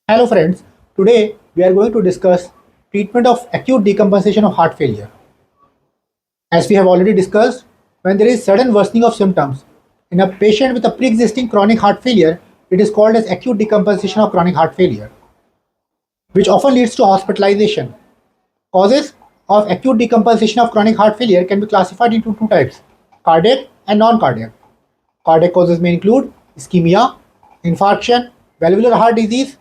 Hello friends, today we are going to discuss treatment of acute decompensation of heart failure. As we have already discussed, when there is sudden worsening of symptoms in a patient with a pre-existing chronic heart failure, it is called as acute decompensation of chronic heart failure, which often leads to hospitalization. Causes of acute decompensation of chronic heart failure can be classified into two types, cardiac and non-cardiac. Cardiac causes may include ischemia, infarction, valvular heart disease,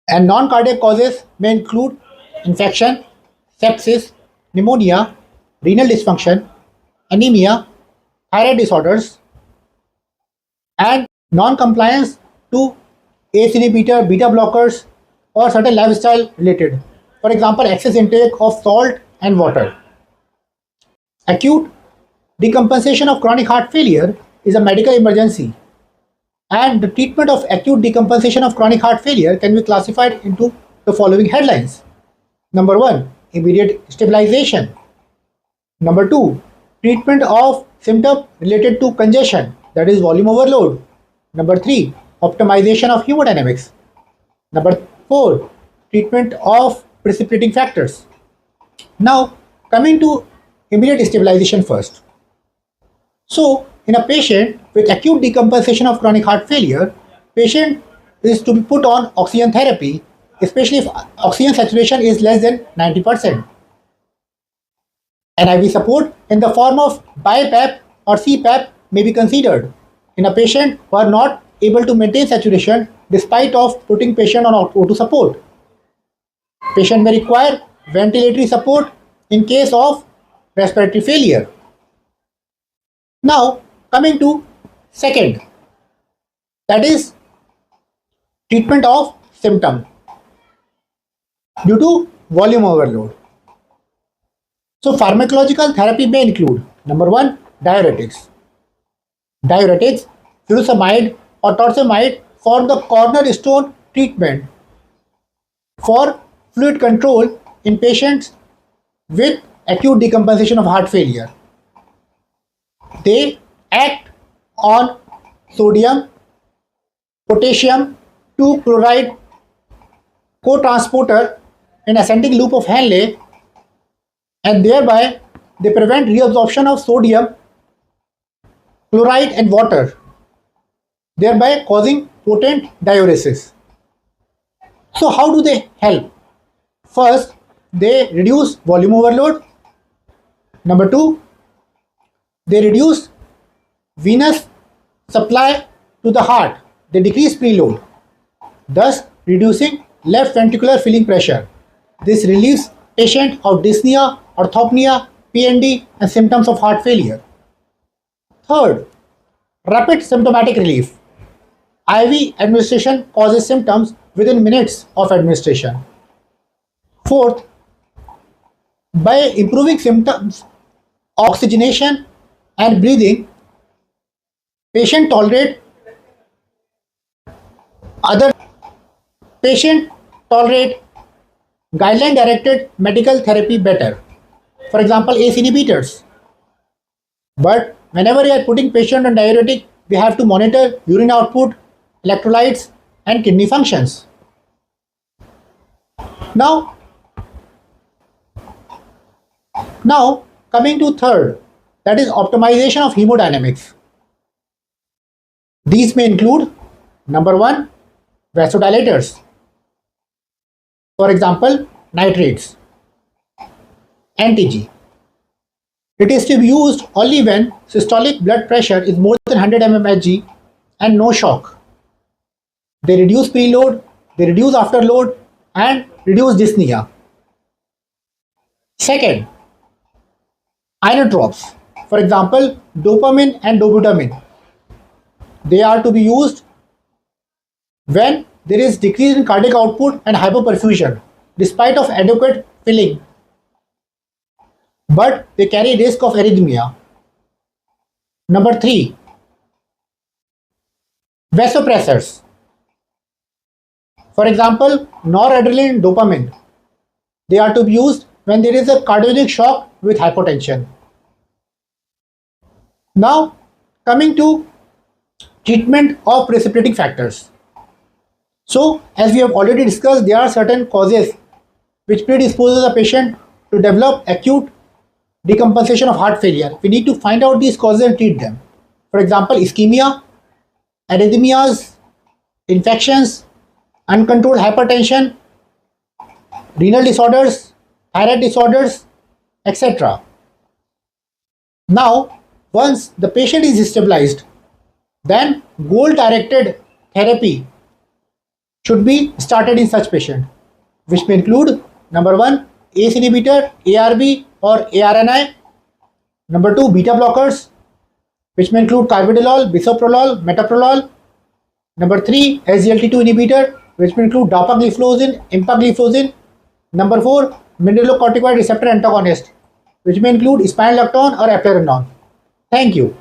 and non-cardiac causes may include infection, sepsis, pneumonia, renal dysfunction, anemia, thyroid disorders, and non-compliance to ACE inhibitor, beta blockers, or certain lifestyle related. For example, excess intake of salt and water. Acute decompensation of chronic heart failure is a medical emergency, and the treatment of acute decompensation of chronic heart failure can be classified into the following headlines. Number 1, immediate stabilization. Number 2, treatment of symptom related to congestion, that is volume overload. Number 3, optimization of hemodynamics. Number 4, treatment of precipitating factors. Now, coming to immediate stabilization first. So, in a patient with acute decompensation of chronic heart failure, patient is to be put on oxygen therapy, especially if oxygen saturation is less than 90%. An IV support in the form of BiPAP or CPAP may be considered in a patient who are not able to maintain saturation despite of putting patient on O2 support. Patient may require ventilatory support in case of respiratory failure. Now, coming to second, that is treatment of symptom due to volume overload. So, pharmacological therapy may include number 1, diuretics. Diuretics, furosemide or torsemide form the cornerstone treatment for fluid control in patients with acute decompensation of heart failure. They act on sodium, potassium 2 chloride co-transporter in ascending loop of Henle, and thereby they prevent reabsorption of sodium, chloride and water, thereby causing potent diuresis. So how do they help? First, they reduce volume overload. Number 2, they reduce venous supply to the heart. They decrease preload, thus reducing left ventricular filling pressure. This relieves patient of dyspnea, orthopnea, PND and symptoms of heart failure. Third, rapid symptomatic relief. IV administration causes symptoms within minutes of administration. Fourth, by improving symptoms, oxygenation and breathing, patient tolerate other patient tolerate guideline directed medical therapy better. For example, ACE inhibitors. But whenever we are putting patient on diuretic, we have to monitor urine output, electrolytes and kidney functions. Now coming to third, that is optimization of hemodynamics. These may include number 1, vasodilators. For example, nitrates, NTG. It is to be used only when systolic blood pressure is more than 100 mmHg and no shock. They reduce preload, they reduce afterload and reduce dyspnea. Second, inotropes. For example, dopamine and dobutamine. They are to be used when there is decrease in cardiac output and hypoperfusion despite of adequate filling, but they carry risk of arrhythmia. Number 3, vasopressors. For example, noradrenaline, dopamine. They are to be used when there is a cardiogenic shock with hypotension. Now, coming to treatment of precipitating factors. So, as we have already discussed, there are certain causes which predisposes a patient to develop acute decompensation of heart failure. We need to find out these causes and treat them. For example, ischemia, arrhythmias, infections, uncontrolled hypertension, renal disorders, thyroid disorders, etc. Now, once the patient is stabilized, then goal-directed therapy should be started in such patient, which may include number 1, ACE inhibitor, ARB or ARNI, number 2, beta blockers, which may include carvedilol, bisoprolol, metoprolol, number 3, SGLT2 inhibitor, which may include dapagliflozin, empagliflozin, number 4, mineralocorticoid receptor antagonist, which may include spironolactone or eplerenone. Thank you.